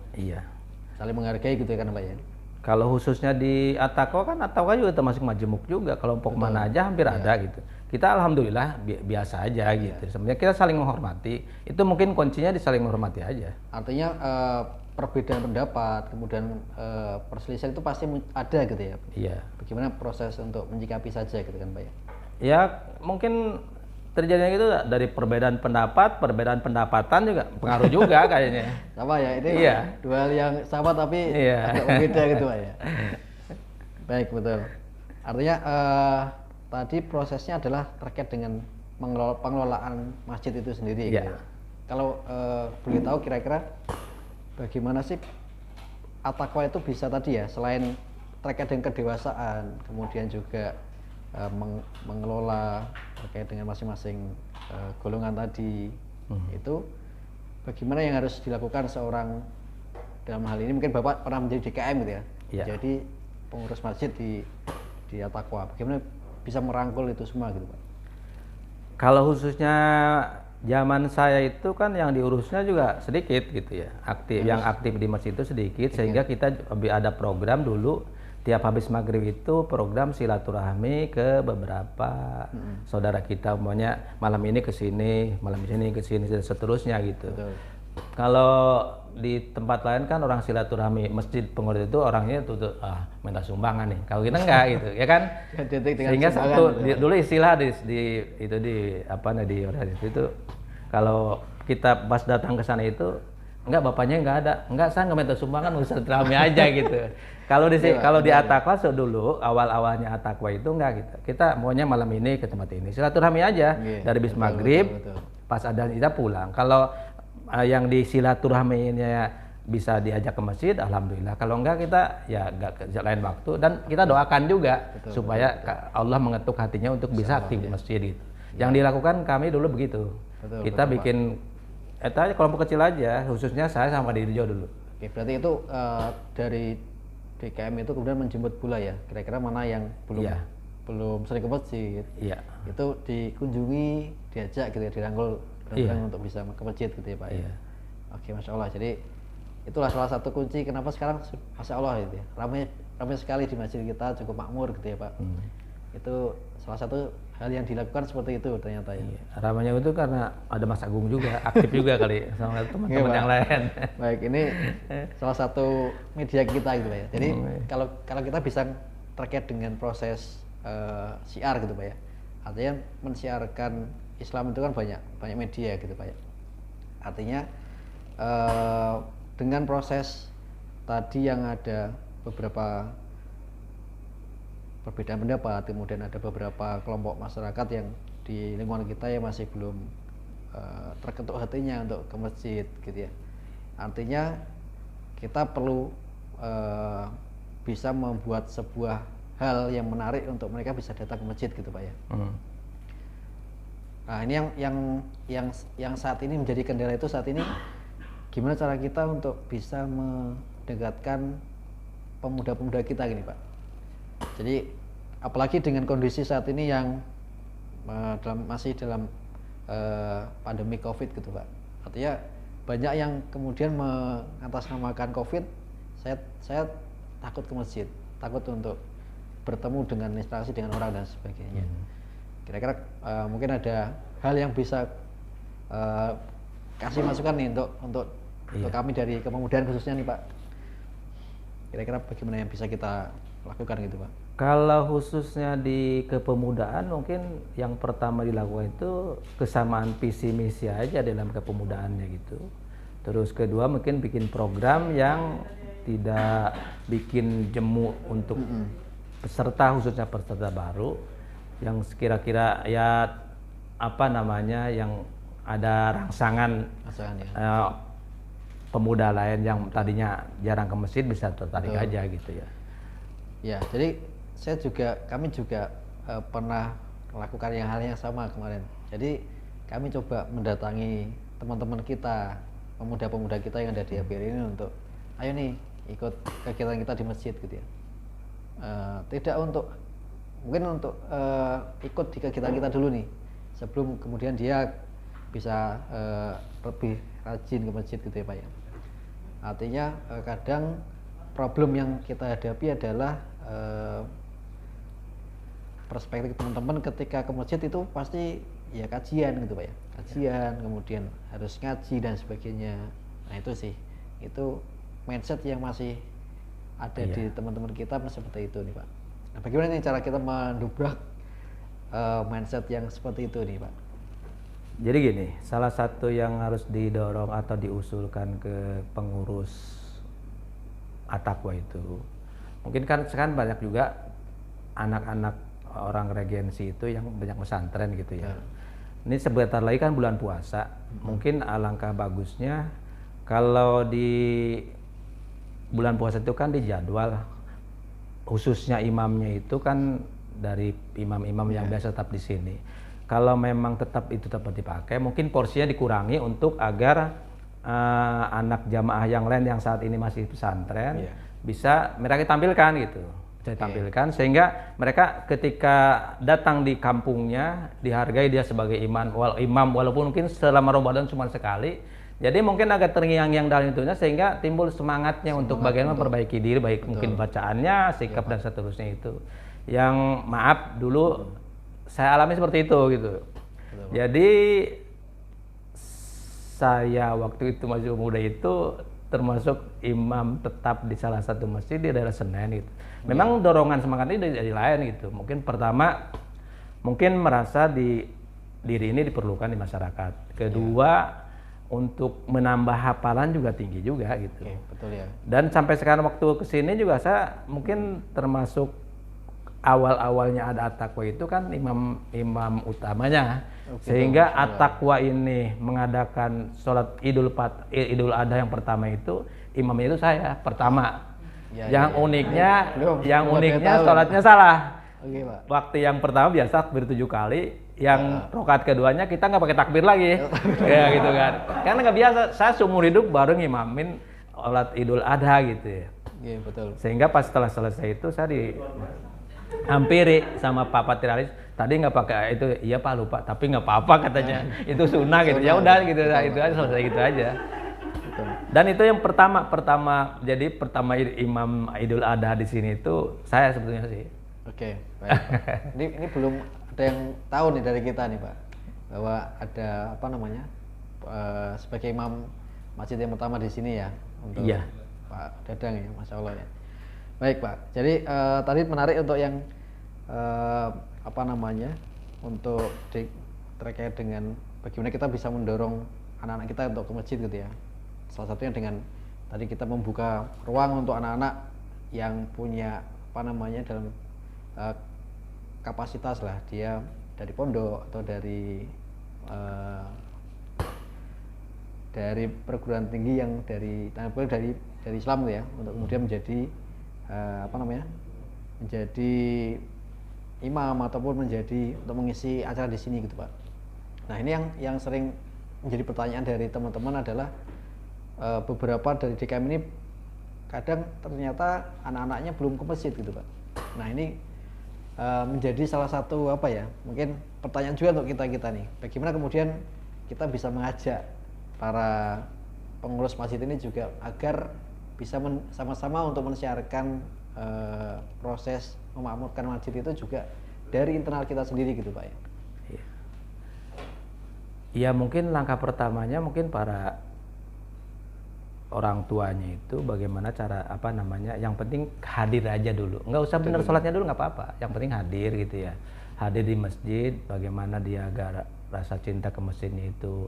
saling menghargai gitu ya kan Pak ya. Kalau khususnya di At-Taqwa kan, At-Taqwa juga termasuk majemuk juga, kelompok mana aja hampir ada gitu. Kita alhamdulillah biasa aja gitu. Sebenarnya kita saling menghormati, itu mungkin kuncinya di saling menghormati aja. Artinya perbedaan pendapat, kemudian perselisihan itu pasti ada gitu ya. Iya. Bagaimana proses untuk menyikapi saja gitu kan Pak ya? Ya mungkin terjadinya gitu dari perbedaan pendapat, perbedaan pendapatan juga pengaruh juga kayaknya. Sama ya, ini dua hal yang sama tapi agak berbeda gitu Pak ya. Baik, betul. Artinya tadi prosesnya adalah terkait dengan pengelolaan masjid itu sendiri. Gitu. Kalau boleh tahu kira-kira bagaimana sih At-Taqwa itu bisa tadi ya, selain terkait dengan kedewasaan, kemudian juga mengelola terkait dengan masing-masing golongan tadi, itu bagaimana yang harus dilakukan seorang dalam hal ini, mungkin Bapak pernah menjadi DKM gitu ya, jadi pengurus masjid di At-Taqwa, bagaimana bisa merangkul itu semua gitu Pak? Kalau khususnya zaman saya itu kan yang diurusnya juga sedikit gitu ya, yang aktif di masjid itu sedikit, sehingga kita ada program dulu tiap habis maghrib itu program silaturahmi ke beberapa saudara kita, umpamanya malam ini ke sini, malam ini ke sini dan seterusnya gitu. Betul. Kalau di tempat lain kan orang silaturahmi masjid pengurus itu orangnya tuh minta sumbangan nih. Kalau kita enggak gitu, ya kan? Sehingga satu dulu istilah di organisasi itu, kalau kita pas datang ke sana itu enggak, bapaknya enggak ada, enggak, saya nggak minta sumbangan, silaturahmi aja gitu. Kalau di At-Taqwa dulu awal-awalnya At-Taqwa itu enggak gitu. Kita maunya malam ini ke tempat ini, silaturahmi aja dari bis maghrib, pas ada kita pulang. Kalau yang di silaturahminya bisa diajak ke masjid, alhamdulillah. Kalau enggak kita ya enggak ke lain waktu, dan kita doakan juga supaya Allah mengetuk hatinya untuk bisa aktif di masjid gitu. Yang dilakukan kami dulu begitu. Kita bikin kelompok kecil aja, khususnya saya sama Dirjo dulu. Oke, berarti itu dari DKM itu kemudian menjemput bola ya. Kira-kira mana yang belum sering ke masjid. Iya. Itu dikunjungi, diajak gitu ya, dirangkul untuk bisa ke masjid gitu ya Pak. Iya. Oke, Masya Allah. Jadi itulah salah satu kunci kenapa sekarang Masya Allah gitu ya, ramai sekali di masjid kita, cukup makmur gitu ya Pak. Itu salah satu hal yang dilakukan seperti itu ternyata ya. Iya. Ramainya itu karena ada Mas Agung juga, aktif juga kali sama teman-teman yang lain. Baik, ini salah satu media kita gitu Pak ya. Jadi kalau kita bisa terkait dengan proses syiar gitu Pak ya. Artinya mensiarkan Islam itu kan banyak media gitu Pak ya. Artinya dengan proses tadi yang ada beberapa perbedaan pendapat, kemudian ada beberapa kelompok masyarakat yang di lingkungan kita yang masih belum terketuk hatinya untuk ke masjid gitu ya. Artinya kita perlu bisa membuat sebuah hal yang menarik untuk mereka bisa datang ke masjid gitu Pak ya. Nah ini yang saat ini menjadi kendala itu saat ini, gimana cara kita untuk bisa mendekatkan pemuda-pemuda kita gini Pak. Jadi apalagi dengan kondisi saat ini yang masih dalam pandemi COVID gitu Pak. Artinya banyak yang kemudian mengatasnamakan COVID, saya takut ke masjid, takut untuk bertemu dengan interaksi dengan orang dan sebagainya. Kira-kira mungkin ada hal yang bisa kasih masukan nih untuk kami dari kepemudaan khususnya nih Pak. Kira-kira bagaimana yang bisa kita lakukan gitu Pak? Kalau khususnya di kepemudaan, mungkin yang pertama dilakukan itu kesamaan visi misi aja dalam kepemudaannya gitu. Terus kedua mungkin bikin program yang tidak bikin jemu untuk peserta, khususnya peserta baru yang kira-kira ya apa namanya, yang ada rangsangan ya. Pemuda lain yang tadinya jarang ke masjid bisa tertarik aja gitu ya. Ya, jadi kami juga pernah melakukan hal yang sama kemarin. Jadi kami coba mendatangi teman-teman kita, pemuda-pemuda kita yang ada di APR ini untuk ayo nih ikut kegiatan kita di masjid gitu ya. Tidak mungkin untuk ikut di kegiatan kita dulu nih, sebelum kemudian dia bisa lebih rajin ke masjid gitu ya Pak ya. Artinya kadang problem yang kita hadapi adalah perspektif teman-teman ketika ke masjid itu pasti ya kajian gitu Pak ya, kajian kemudian harus ngaji dan sebagainya. Nah itu sih, itu mindset yang masih ada di teman-teman kita seperti itu nih Pak. Nah bagaimana nih cara kita mendobrak mindset yang seperti itu nih Pak? Jadi gini, salah satu yang harus didorong atau diusulkan ke pengurus At-Taqwa itu, mungkin kan sekarang banyak juga anak-anak orang regensi itu yang banyak pesantren gitu ya. Ini sebentar lagi kan bulan puasa, mungkin alangkah bagusnya kalau di bulan puasa itu kan dijadwal, khususnya imamnya itu kan dari imam-imam yang biasa tetap di sini. Kalau memang tetap dipakai, mungkin porsinya dikurangi untuk agar anak jamaah yang lain yang saat ini masih pesantren bisa mereka tampilkan gitu, bisa ditampilkan sehingga mereka ketika datang di kampungnya dihargai dia sebagai imam walaupun mungkin selama Ramadan cuma sekali. Jadi mungkin agak terngiang-ngiang dalam itunya sehingga timbul semangatnya untuk bagaimana memperbaiki diri, baik mungkin bacaannya, sikap dan seterusnya itu. Yang maaf dulu saya alami seperti itu gitu. Jadi saya waktu itu masih muda itu termasuk imam tetap di salah satu masjid di daerah Senen gitu. Memang dorongan semangat ini dari lain gitu. Mungkin pertama mungkin merasa diri ini diperlukan di masyarakat. Kedua untuk menambah hafalan juga tinggi juga gitu. Betul ya. Dan sampai sekarang waktu kesini juga saya mungkin termasuk awal-awalnya ada at-taqwa itu kan imam utamanya. Sehingga at-taqwa ini mengadakan sholat Idul Adha yang pertama itu imamnya itu saya pertama. Yang uniknya sholatnya salah. Pak. Waktu yang pertama biasa takbir 7 kali, yang rakaat keduanya kita nggak pakai takbir lagi, ya gitu kan. Karena nggak biasa, saya seumur hidup baru ngimamin sholat Idul Adha gitu ya. Iya betul. Sehingga pas setelah selesai itu saya dihampiri sama Pak Patrialis, tadi nggak pakai itu, iya Pak lupa, tapi nggak apa-apa katanya, itu sunnah gitu. Ya udah gitu, itu aja selesai gitu aja. Dan itu yang pertama jadi pertama imam Idul Adha di sini itu saya sebetulnya sih. Oke, baik. Ini belum ada yang tahu nih dari kita nih Pak, bahwa ada apa namanya sebagai imam masjid yang pertama di sini ya untuk Pak Dadang ya, Masya Allah ya. Baik Pak, jadi tadi menarik untuk yang apa namanya untuk terkait dengan bagaimana kita bisa mendorong anak-anak kita untuk ke masjid gitu ya. Salah satunya dengan tadi kita membuka ruang untuk anak-anak yang punya apa namanya dalam kapasitas lah, dia dari pondok atau dari perguruan tinggi yang dari Islam ya, untuk kemudian menjadi apa namanya menjadi imam ataupun menjadi untuk mengisi acara di sini gitu Pak. Nah ini yang sering menjadi pertanyaan dari teman-teman adalah beberapa dari DKM ini kadang ternyata anak-anaknya belum ke masjid gitu Pak. Nah ini menjadi salah satu apa ya, mungkin pertanyaan juga untuk kita nih, bagaimana kemudian kita bisa mengajak para pengurus masjid ini juga agar bisa sama-sama untuk mensiarkan proses memakmurkan masjid itu juga dari internal kita sendiri gitu Pak ya. Ya mungkin langkah pertamanya mungkin para orang tuanya itu bagaimana cara apa namanya, yang penting hadir aja dulu, nggak usah bener sholatnya dulu nggak apa-apa, yang penting hadir gitu ya, hadir di masjid, bagaimana dia agar rasa cinta ke masjidnya itu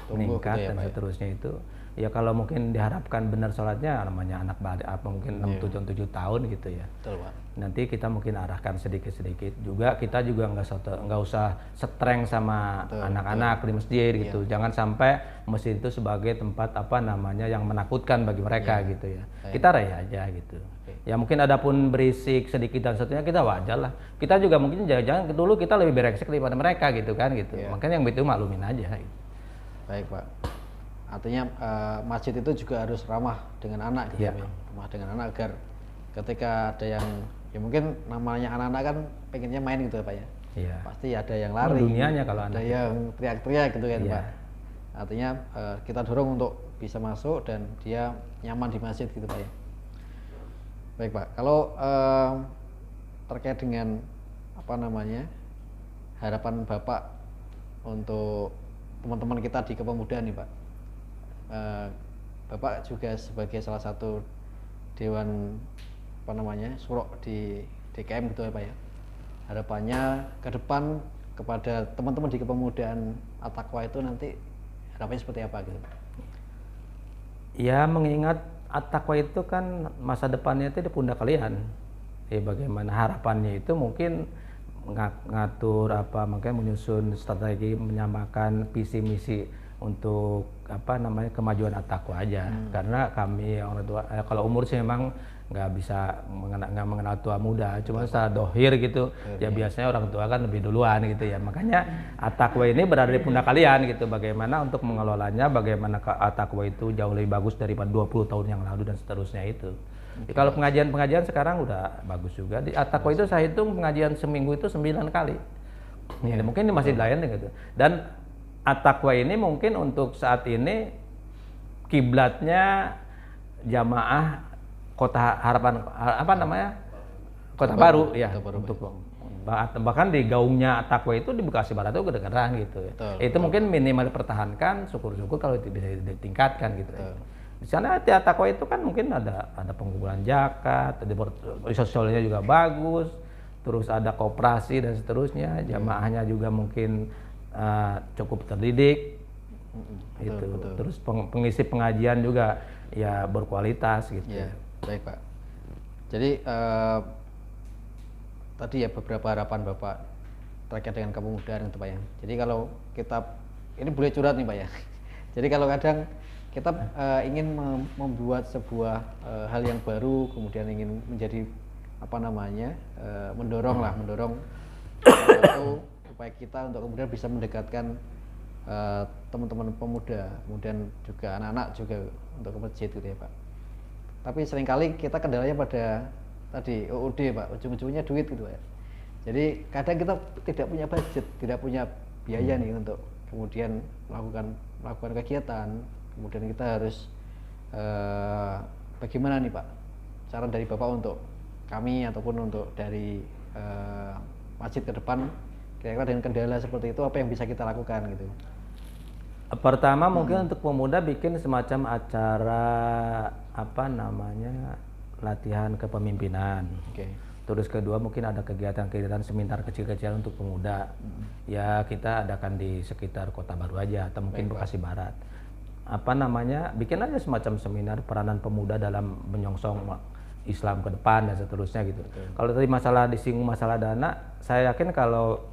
meningkat gitu ya, dan seterusnya itu ya. Kalau mungkin diharapkan benar sholatnya, namanya anak balik apa mungkin 6-7 tahun gitu ya. Betul, Pak. Nanti kita mungkin arahkan sedikit-sedikit juga, kita juga nggak usah streng sama anak-anak di masjid gitu. Jangan sampai masjid itu sebagai tempat apa namanya yang menakutkan bagi mereka gitu ya. Kita raya aja gitu. Ya mungkin ada pun berisik sedikit dan seterusnya, kita wajar lah. Kita juga mungkin jangan dulu kita lebih bereksek daripada mereka gitu kan gitu. Makanya yang itu maklumin aja. Gitu. Baik Pak. Artinya masjid itu juga harus ramah dengan anak gitu ya. Ramah dengan anak agar ketika ada yang ya mungkin namanya anak-anak kan pengennya main gitu ya Pak ya. Iya. Pasti ada yang lari. Dunianya kalau ada anak yang teriak-teriak gitu kan Pak. Artinya kita dorong untuk bisa masuk dan dia nyaman di masjid gitu Pak ya. Baik Pak, kalau terkait dengan apa namanya harapan Bapak untuk teman-teman kita di kepemudaan nih Pak. Bapak juga sebagai salah satu dewan apa namanya suro di DKM gitu ya Pak ya. Harapannya ke depan kepada teman-teman di kepemudaan at-taqwa itu nanti harapannya seperti apa gitu Pak? Ya mengingat at-taqwa itu kan masa depannya itu di pundak kalian. Ya bagaimana harapannya itu mungkin ngatur apa, makanya menyusun strategi, menyamakan visi misi untuk apa namanya kemajuan at-taqwa aja. Karena kami orang tua kalau umur sih memang nggak bisa mengenal tua muda, cuma secara dohir gitu ya biasanya orang tua kan lebih duluan gitu ya. Makanya at-taqwa ini berada di pundak kalian gitu, bagaimana untuk mengelolanya, bagaimana at-taqwa itu jauh lebih bagus daripada 20 tahun yang lalu dan seterusnya itu. Kalau pengajian sekarang udah bagus juga. Di at-taqwa itu saya hitung pengajian seminggu itu 9 kali. Ya, mungkin di masjid lain gitu. Dan at-taqwa ini mungkin untuk saat ini kiblatnya jamaah Kota Harapan apa namanya? Kota Baru ya. Untuk bahkan di gaungnya at-taqwa itu di Bekasi Barat itu kedengeran gitu. Itu mungkin minimal dipertahankan, syukur-syukur kalau bisa ditingkatkan gitu. Di sana at-taqwa itu kan mungkin ada pengumpulan zakat, sosialnya juga bagus, terus ada koperasi dan seterusnya, jamaahnya juga mungkin cukup terdidik, betul. Terus pengisi pengajian juga ya berkualitas gitu. Ya, baik Pak. Jadi tadi ya beberapa harapan Bapak terkait dengan kepemudaan itu Pak ya. Jadi kalau kita ini boleh curhat nih Pak ya. Jadi kalau kadang kita ingin membuat sebuah hal yang baru, kemudian ingin menjadi apa namanya mendorong upaya kita untuk kemudian bisa mendekatkan teman-teman pemuda, kemudian juga anak-anak juga untuk ke masjid gitu ya Pak. Tapi seringkali kita kendalanya pada tadi UUD Pak, ujung-ujungnya duit gitu ya. Jadi kadang kita tidak punya budget, tidak punya biaya nih untuk kemudian melakukan kegiatan. Kemudian kita harus bagaimana nih Pak? Saran dari Bapak untuk kami ataupun untuk dari masjid ke depan, kira-kira dengan kendala seperti itu apa yang bisa kita lakukan gitu? Pertama mungkin untuk pemuda bikin semacam acara apa namanya latihan kepemimpinan. Oke. Terus kedua mungkin ada kegiatan-kegiatan seminar kecil-kecilan untuk pemuda. Ya kita adakan di sekitar Kota Baru aja atau mungkin Bekasi Barat. Apa namanya bikin aja semacam seminar peranan pemuda dalam menyongsong Islam ke depan dan seterusnya gitu. Kalau tadi masalah disinggung masalah dana, saya yakin kalau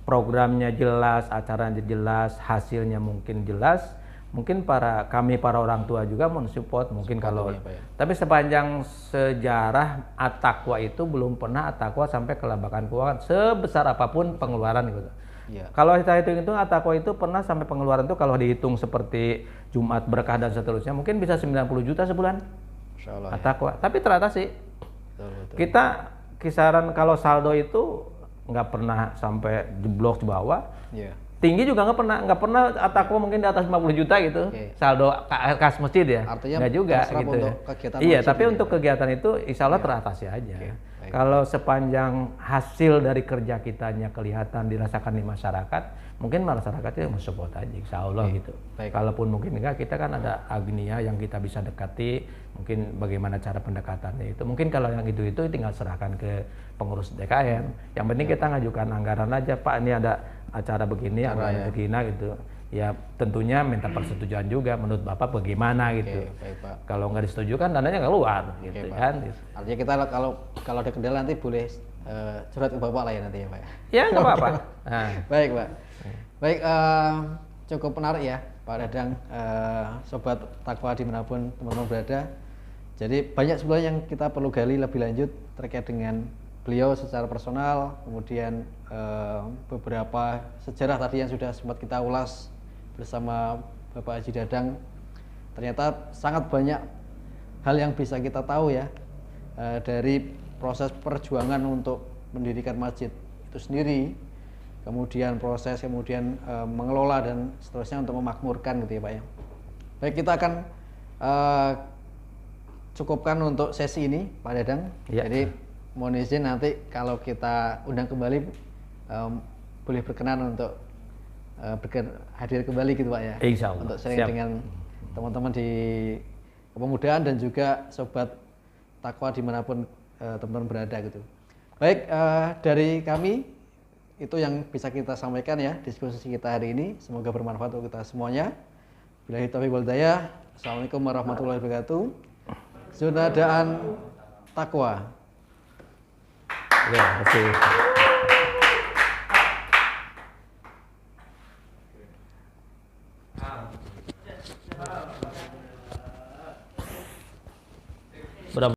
programnya jelas, acaranya jelas, hasilnya mungkin jelas, mungkin kami para orang tua juga mensupport mungkin kalau ya, Pak, ya. Tapi sepanjang sejarah At-Taqwa itu belum pernah At-Taqwa sampai ke lembagaan keuangan sebesar apapun pengeluaran gitu. Ya. Kalau kita hitung-hitung At-Taqwa itu pernah sampai pengeluaran itu kalau dihitung seperti Jumat Berkah dan seterusnya mungkin bisa 90 juta sebulan. Insyaallah. At-Taqwa. Tapi teratasi. Betul. Kita kisaran kalau saldo itu nggak pernah sampai jeblok di bawah. Iya. Tinggi juga nggak pernah At-Taqwa mungkin di atas 50 juta gitu. Saldo kas masjid ya. Artinya nggak juga gitu. Untuk kegiatan iya, masjid tapi ini, untuk kegiatan itu insya Allah teratasi aja. Kalau sepanjang hasil dari kerja kitanya kelihatan dirasakan di masyarakat, mungkin masyarakatnya mensupport aja, insya Allah gitu. Kalaupun mungkin enggak, kita kan ada Agnia yang kita bisa dekati, mungkin bagaimana cara pendekatannya itu. Mungkin kalau yang itu tinggal serahkan ke pengurus DKM. Yang penting kita ngajukan anggaran aja, Pak ini ada acara begini, anggaran begini gitu. Ya tentunya minta persetujuan juga menurut Bapak bagaimana gitu. Baik, Pak. Kalau nggak disetujukan dananya nggak keluar gitu kan. Artinya kita kalau ada kendala nanti boleh curhat ke Bapak lah ya nanti ya Pak. Ya nggak apa-apa. Nah. Baik Pak. Baik cukup menarik ya Pak Dadang, sobat Taqwa dimanapun teman-teman berada. Jadi banyak sebenarnya yang kita perlu gali lebih lanjut terkait dengan beliau secara personal, kemudian beberapa sejarah tadi yang sudah sempat kita ulas bersama Bapak Haji Dadang. Ternyata sangat banyak hal yang bisa kita tahu ya dari proses perjuangan untuk mendirikan masjid itu sendiri, kemudian proses mengelola dan seterusnya untuk memakmurkan gitu ya Pak ya. Baik, kita akan cukupkan untuk sesi ini Pak Dadang. Ya. Jadi mohon izin nanti kalau kita undang kembali boleh berkenan untuk hadir kembali gitu Pak ya. Insya Allah. Untuk sharing dengan teman-teman di kepemudaan dan juga sobat Taqwa dimanapun teman-teman berada gitu. Baik, dari kami itu yang bisa kita sampaikan ya diskusi kita hari ini. Semoga bermanfaat untuk kita semuanya. Billahi taufiq wal hidayah. Assalamualaikum warahmatullahi wabarakatuh. Sunadaan Taqwa. Ya, terima kasih.